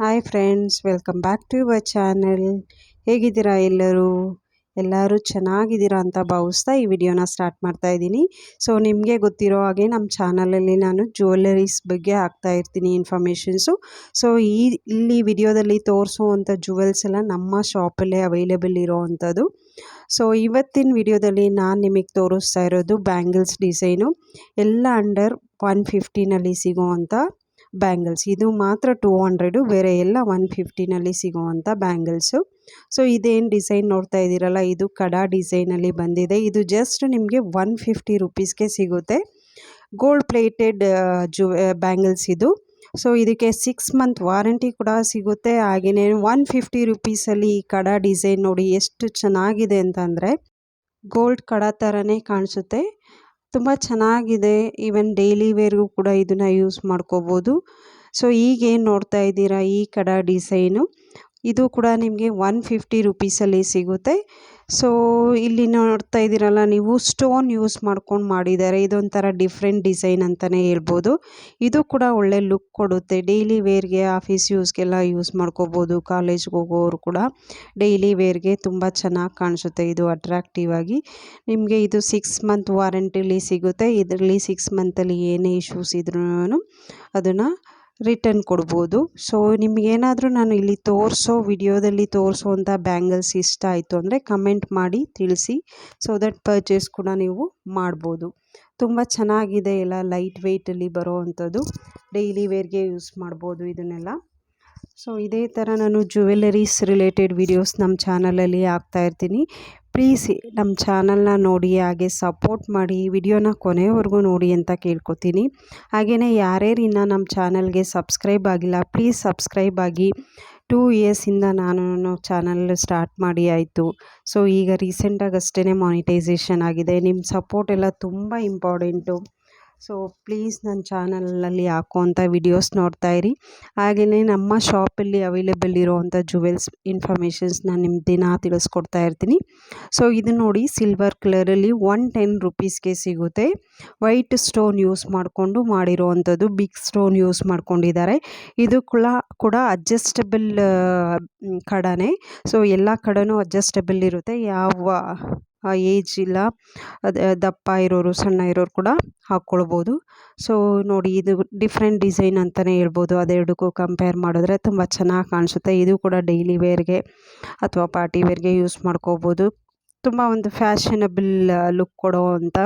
Hi friends, welcome back to your channel. ಹೇಗಿದ್ದೀರಾ ಎಲ್ಲರೂ ಚೆನ್ನಾಗಿದ್ದೀರಾ ಅಂತ ಭಾವಿಸ್ತಾ ಈ ವಿಡಿಯೋನ ಸ್ಟಾರ್ಟ್ ಮಾಡ್ತಾ ಇದ್ದೀನಿ. ಸೊ ನಿಮಗೆ ಗೊತ್ತಿರೋ ಹಾಗೆ ನಮ್ಮ ಚಾನಲಲ್ಲಿ ನಾನು ಜ್ಯುವೆಲ್ಲರೀಸ್ ಬಗ್ಗೆ ಹಾಕ್ತಾ ಇರ್ತೀನಿ ಇನ್ಫಾರ್ಮೇಷನ್ಸು. ಸೊ ಇಲ್ಲಿ ವಿಡಿಯೋದಲ್ಲಿ ತೋರಿಸುವಂಥ ಜುವೆಲ್ಸ್ ಎಲ್ಲ ನಮ್ಮ ಶಾಪಲ್ಲೇ ಅವೈಲೇಬಲ್ ಇರೋ ಅಂಥದ್ದು. ಸೊ ಇವತ್ತಿನ ವಿಡಿಯೋದಲ್ಲಿ ನಾನು ನಿಮಗೆ ತೋರಿಸ್ತಾ ಇರೋದು ಬ್ಯಾಂಗಲ್ಸ್ ಡಿಸೈನು ಎಲ್ಲ ಅಂಡರ್ 150ನಲ್ಲಿ ಸಿಗೋವಂಥ ಬ್ಯಾಂಗಲ್ಸ್. ಇದು ಮಾತ್ರ 200, ಬೇರೆ ಎಲ್ಲ 150ನಲ್ಲಿ ಸಿಗೋವಂಥ ಬ್ಯಾಂಗಲ್ಸು. ಸೊ ಇದೇನು ಡಿಸೈನ್ ನೋಡ್ತಾ ಇದ್ದೀರಲ್ಲ, ಇದು ಕಡಾ ಡಿಸೈನಲ್ಲಿ ಬಂದಿದೆ. ಇದು ಜಸ್ಟ್ ನಿಮಗೆ 150 ರುಪೀಸ್ಗೆ ಸಿಗುತ್ತೆ. ಗೋಲ್ಡ್ ಪ್ಲೇಟೆಡ್ ಬ್ಯಾಂಗಲ್ಸ್ ಇದು. ಸೊ ಇದಕ್ಕೆ 6 ಮಂತ್ ವಾರಂಟಿ ಕೂಡ ಸಿಗುತ್ತೆ. ಹಾಗೆಯೇ 150 ರುಪೀಸಲ್ಲಿ ಈ ಕಡಾ ಡಿಸೈನ್ ನೋಡಿ ಎಷ್ಟು ಚೆನ್ನಾಗಿದೆ ಅಂತಂದರೆ ಗೋಲ್ಡ್ ಕಡಾ ಥರನೇ ಕಾಣಿಸುತ್ತೆ. ತುಂಬ ಚೆನ್ನಾಗಿದೆ. ಈವನ್ ಡೈಲಿ ವೇರ್ಗೂ ಕೂಡ ಇದನ್ನು ಯೂಸ್ ಮಾಡ್ಕೋಬೋದು. ಸೊ ಈಗೇನು ನೋಡ್ತಾ ಇದ್ದೀರಾ ಈ ಕಡಾ ಡಿಸೈನು, ಇದು ಕೂಡ ನಿಮಗೆ 150 ರುಪೀಸಲ್ಲಿ ಸಿಗುತ್ತೆ. ಸೊ ಇಲ್ಲಿ ನೋಡ್ತಾ ಇದ್ದೀರಲ್ಲ ನೀವು, ಸ್ಟೋನ್ ಯೂಸ್ ಮಾಡ್ಕೊಂಡು ಮಾಡಿದ್ದಾರೆ. ಇದೊಂಥರ ಡಿಫ್ರೆಂಟ್ ಡಿಸೈನ್ ಅಂತಲೇ ಹೇಳ್ಬೋದು. ಇದು ಕೂಡ ಒಳ್ಳೆ ಲುಕ್ ಕೊಡುತ್ತೆ. ಡೈಲಿ ವೇರ್ಗೆ, ಆಫೀಸ್ ಯೂಸ್ಗೆಲ್ಲ ಯೂಸ್ ಮಾಡ್ಕೋಬೋದು. ಕಾಲೇಜ್ಗೆ ಹೋಗೋರು ಕೂಡ ಡೈಲಿ ವೇರ್ಗೆ ತುಂಬ ಚೆನ್ನಾಗಿ ಕಾಣಿಸುತ್ತೆ. ಇದು ಅಟ್ರಾಕ್ಟಿವ್ ಆಗಿ ನಿಮಗೆ ಇದು 6 ಮಂತ್ ವಾರಂಟಿಲಿ ಸಿಗುತ್ತೆ. ಇದರಲ್ಲಿ 6 ಮಂತಲ್ಲಿ ಏನೇ ಇಶ್ಯೂಸ್ ಇದ್ರೂ ಅದನ್ನು ರಿಟರ್ನ್ ಕೊಡ್ಬೋದು. ಸೊ ನಿಮಗೇನಾದರೂ ನಾನು ಇಲ್ಲಿ ವಿಡಿಯೋದಲ್ಲಿ ತೋರಿಸೋವಂಥ ಬ್ಯಾಂಗಲ್ಸ್ ಇಷ್ಟ ಆಯಿತು ಅಂದರೆ ಕಮೆಂಟ್ ಮಾಡಿ ತಿಳಿಸಿ. ಸೊ ದಟ್ ಪರ್ಚೇಸ್ ಕೂಡ ನೀವು ಮಾಡ್ಬೋದು. ತುಂಬ ಚೆನ್ನಾಗಿದೆ, ಎಲ್ಲ ಲೈಟ್ ವೆಯ್ಟಲ್ಲಿ ಬರೋ ಅಂಥದ್ದು. ಡೈಲಿ ವೇರ್ಗೆ ಯೂಸ್ ಮಾಡ್ಬೋದು ಇದನ್ನೆಲ್ಲ. ಸೊ ಇದೇ ಥರ ನಾನು ಜ್ಯುವೆಲ್ಲರೀಸ್ ರಿಲೇಟೆಡ್ ವಿಡಿಯೋಸ್ ನಮ್ಮ ಚಾನಲಲ್ಲಿ ಹಾಕ್ತಾಯಿರ್ತೀನಿ. ಪ್ಲೀಸ್ ನಮ್ಮ ಚಾನಲ್ನ ನೋಡಿ, ಹಾಗೆ ಸಪೋರ್ಟ್ ಮಾಡಿ, ವಿಡಿಯೋನ ಕೊನೆವರೆಗೂ ನೋಡಿ ಅಂತ ಕೇಳ್ಕೊತೀನಿ. ಹಾಗೆಯೇ ಯಾರ್ಯಾರು ಇನ್ನೂ ನಮ್ಮ ಚಾನಲ್ಗೆ ಸಬ್ಸ್ಕ್ರೈಬ್ ಆಗಿಲ್ಲ, ಪ್ಲೀಸ್ ಸಬ್ಸ್ಕ್ರೈಬ್ ಆಗಿ. 2 ಇಯರ್ಸಿಂದ ನಾನು ಚಾನಲ್ ಸ್ಟಾರ್ಟ್ ಮಾಡಿ ಆಯಿತು. ಸೊ ಈಗ ರೀಸೆಂಟಾಗಿ ಅಷ್ಟೇ ಮಾನಿಟೈಸೇಷನ್ ಆಗಿದೆ. ನಿಮ್ಮ ಸಪೋರ್ಟ್ ಎಲ್ಲ ತುಂಬ ಇಂಪಾರ್ಟೆಂಟು. ಸೊ ಪ್ಲೀಸ್ ನನ್ನ ಚಾನಲಲ್ಲಿ ಹಾಕೋವಂಥ ವಿಡಿಯೋಸ್ ನೋಡ್ತಾಯಿರಿ. ಹಾಗೆಯೇ ನಮ್ಮ ಶಾಪಲ್ಲಿ ಅವೈಲೇಬಲ್ ಇರೋವಂಥ ಜುವೆಲ್ಸ್ ಇನ್ಫಾರ್ಮೇಷನ್ಸ್ ನಾನು ನಿಮ್ಮ ದಿನ ತಿಳಿಸ್ಕೊಡ್ತಾ ಇರ್ತೀನಿ. ಸೊ ಇದು ನೋಡಿ, ಸಿಲ್ವರ್ ಕಲರಲ್ಲಿ 110 ರುಪೀಸ್ಗೆ ಸಿಗುತ್ತೆ. ವೈಟ್ ಸ್ಟೋನ್ ಯೂಸ್ ಮಾಡಿಕೊಂಡು ಮಾಡಿರೋವಂಥದ್ದು, ಬಿಗ್ ಸ್ಟೋನ್ ಯೂಸ್ ಮಾಡ್ಕೊಂಡಿದ್ದಾರೆ. ಇದು ಕೂಡ ಅಡ್ಜಸ್ಟಬಲ್ ಕಡಾನೇ. ಸೊ ಎಲ್ಲ ಕಡೆನೂ ಅಡ್ಜಸ್ಟಬಲ್ ಇರುತ್ತೆ. ಯಾವ ಏಜ್ ಇಲ್ಲ, ದಪ್ಪ ಇರೋರು, ಸಣ್ಣ ಇರೋರು ಕೂಡ ಹಾಕ್ಕೊಳ್ಬೋದು. ಸೊ ನೋಡಿ, ಇದು ಡಿಫ್ರೆಂಟ್ ಡಿಸೈನ್ ಅಂತಲೇ ಹೇಳ್ಬೋದು. ಅದೆರಡಕ್ಕೂ ಕಂಪೇರ್ ಮಾಡಿದ್ರೆ ತುಂಬ ಚೆನ್ನಾಗಿ ಕಾಣಿಸುತ್ತೆ. ಇದು ಕೂಡ ಡೈಲಿ ವೇರ್ಗೆ ಅಥವಾ ಪಾರ್ಟಿ ವೇರ್ಗೆ ಯೂಸ್ ಮಾಡ್ಕೋಬೋದು. ತುಂಬ ಒಂದು ಫ್ಯಾಷನಬಲ್ ಲುಕ್ ಕೊಡೋವಂಥ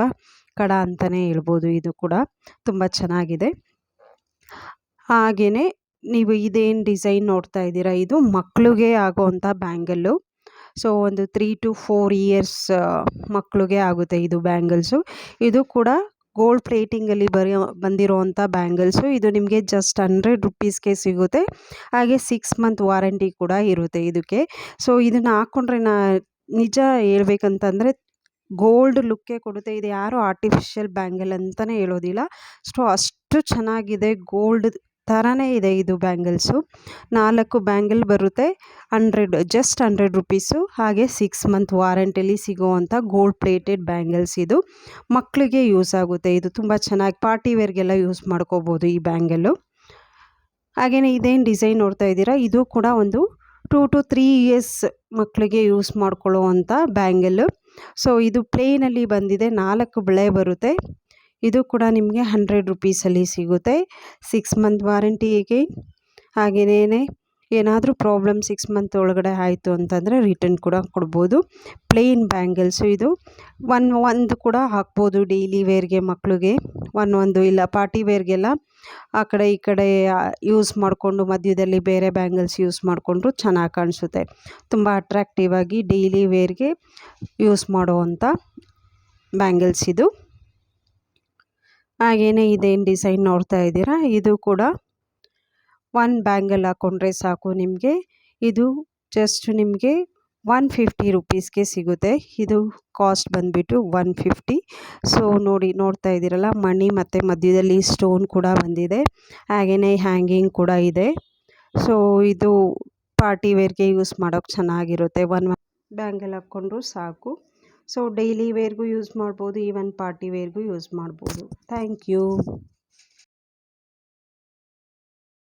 ಕಡ ಅಂತಲೇ ಹೇಳ್ಬೋದು. ಇದು ಕೂಡ ತುಂಬ ಚೆನ್ನಾಗಿದೆ. ಹಾಗೆಯೇ ನೀವು ಇದೇನು ಡಿಸೈನ್ ನೋಡ್ತಾ ಇದ್ದೀರಾ, ಇದು ಮಕ್ಕಳಿಗೆ ಆಗೋವಂಥ ಬ್ಯಾಂಗಲ್ಲು. ಸೊ ಒಂದು 3 to 4 ಇಯರ್ಸ್ ಮಕ್ಕಳಿಗೆ ಆಗುತ್ತೆ ಇದು ಬ್ಯಾಂಗಲ್ಸು. ಇದು ಕೂಡ ಗೋಲ್ಡ್ ಪ್ಲೇಟಿಂಗಲ್ಲಿ ಬಂದಿರೋವಂಥ ಬ್ಯಾಂಗಲ್ಸು. ಇದು ನಿಮಗೆ ಜಸ್ಟ್ 100 ರುಪೀಸ್ಗೆ ಸಿಗುತ್ತೆ. ಹಾಗೆ 6 ಮಂತ್ ವಾರಂಟಿ ಕೂಡ ಇರುತ್ತೆ ಇದಕ್ಕೆ. ಸೊ ಇದನ್ನು ಹಾಕ್ಕೊಂಡ್ರೆ ನಿಜ ಹೇಳ್ಬೇಕಂತಂದರೆ ಗೋಲ್ಡ್ ಲುಕ್ಕೇ ಕೊಡುತ್ತೆ. ಇದು ಯಾರು ಆರ್ಟಿಫಿಷಿಯಲ್ ಬ್ಯಾಂಗಲ್ ಅಂತಲೇ ಹೇಳೋದಿಲ್ಲ. ಅಷ್ಟು ಚೆನ್ನಾಗಿದೆ, ಗೋಲ್ಡ್ ಥರನೇ ಇದೆ ಇದು ಬ್ಯಾಂಗಲ್ಸು. 4 ಬ್ಯಾಂಗಲ್ ಬರುತ್ತೆ. Just 100 rupees. ಹಾಗೆ 6 ಮಂತ್ ವಾರಂಟಿಲಿ ಸಿಗೋವಂಥ ಗೋಲ್ಡ್ ಪ್ಲೇಟೆಡ್ ಬ್ಯಾಂಗಲ್ಸ್. ಇದು ಮಕ್ಕಳಿಗೆ ಯೂಸ್ ಆಗುತ್ತೆ. ಇದು ತುಂಬ ಚೆನ್ನಾಗಿ ಪಾರ್ಟಿ ವೇರ್ಗೆಲ್ಲ ಯೂಸ್ ಮಾಡ್ಕೋಬೋದು ಈ ಬ್ಯಾಂಗಲ್ಲು. ಹಾಗೆಯೇ ಇದೇನು ಡಿಸೈನ್ ನೋಡ್ತಾ ಇದ್ದೀರಾ, ಇದು ಕೂಡ ಒಂದು 2 to 3 ಇಯರ್ಸ್ ಮಕ್ಕಳಿಗೆ ಯೂಸ್ ಮಾಡ್ಕೊಳ್ಳೋವಂಥ ಬ್ಯಾಂಗಲ್ಲು. ಸೊ ಇದು ಪ್ಲೇನಲ್ಲಿ ಬಂದಿದೆ. 4 ಬಳೆ ಬರುತ್ತೆ. ಇದು ಕೂಡ ನಿಮಗೆ 100 ರುಪೀಸಲ್ಲಿ ಸಿಗುತ್ತೆ. 6 ಮಂತ್ ವಾರಂಟಿಗೆ. ಹಾಗೆಯೇ ಏನಾದರೂ ಪ್ರಾಬ್ಲಮ್ 6 ಮಂತ್ ಒಳಗಡೆ ಆಯಿತು ಅಂತಂದರೆ ರಿಟರ್ನ್ ಕೂಡ ಕೊಡ್ಬೋದು. ಪ್ಲೇನ್ ಬ್ಯಾಂಗಲ್ಸು ಇದು. ಒಂದು ಕೂಡ ಹಾಕ್ಬೋದು ಡೈಲಿ ವೇರ್ಗೆ ಮಕ್ಕಳಿಗೆ. ಒಂದು ಇಲ್ಲ ಪಾರ್ಟಿ ವೇರ್ಗೆಲ್ಲ ಆ ಕಡೆ ಈ ಕಡೆ ಯೂಸ್ ಮಾಡಿಕೊಂಡು ಮಧ್ಯದಲ್ಲಿ ಬೇರೆ ಬ್ಯಾಂಗಲ್ಸ್ ಯೂಸ್ ಮಾಡಿಕೊಂಡ್ರು ಚೆನ್ನಾಗಿ ಕಾಣಿಸುತ್ತೆ. ತುಂಬ ಅಟ್ರಾಕ್ಟಿವ್ ಆಗಿ ಡೈಲಿ ವೇರ್ಗೆ ಯೂಸ್ ಮಾಡುವಂಥ ಬ್ಯಾಂಗಲ್ಸ್ ಇದು. ಹಾಗೆಯೇ ಇದೇನು ಡಿಸೈನ್ ನೋಡ್ತಾ ಇದ್ದೀರಾ, ಇದು ಕೂಡ 1 ಬ್ಯಾಂಗಲ್ ಹಾಕ್ಕೊಂಡ್ರೆ ಸಾಕು ನಿಮಗೆ. ಇದು ಜಸ್ಟ್ ನಿಮಗೆ 150 ರುಪೀಸ್ಗೆ ಸಿಗುತ್ತೆ. ಇದು ಕಾಸ್ಟ್ ಬಂದುಬಿಟ್ಟು 150. ಸೊ ನೋಡ್ತಾ ಇದ್ದೀರಲ್ಲ, ಮಣಿ ಮತ್ತು ಮಧ್ಯದಲ್ಲಿ ಸ್ಟೋನ್ ಕೂಡ ಬಂದಿದೆ. ಹಾಗೆಯೇ ಹ್ಯಾಂಗಿಂಗ್ ಕೂಡ ಇದೆ. ಸೊ ಇದು ಪಾರ್ಟಿ ವೇರ್ಗೆ ಯೂಸ್ ಮಾಡೋಕ್ಕೆ ಚೆನ್ನಾಗಿರುತ್ತೆ. 1 ಬ್ಯಾಂಗಲ್ ಹಾಕ್ಕೊಂಡ್ರು ಸಾಕು. ಸೊ ಡೈಲಿ ವೇರ್ಗೂ ಯೂಸ್ ಮಾಡ್ಬೋದು, ಈವನ್ ಪಾರ್ಟಿ ವೇರ್ಗೂ ಯೂಸ್ ಮಾಡ್ಬೋದು. Thank you.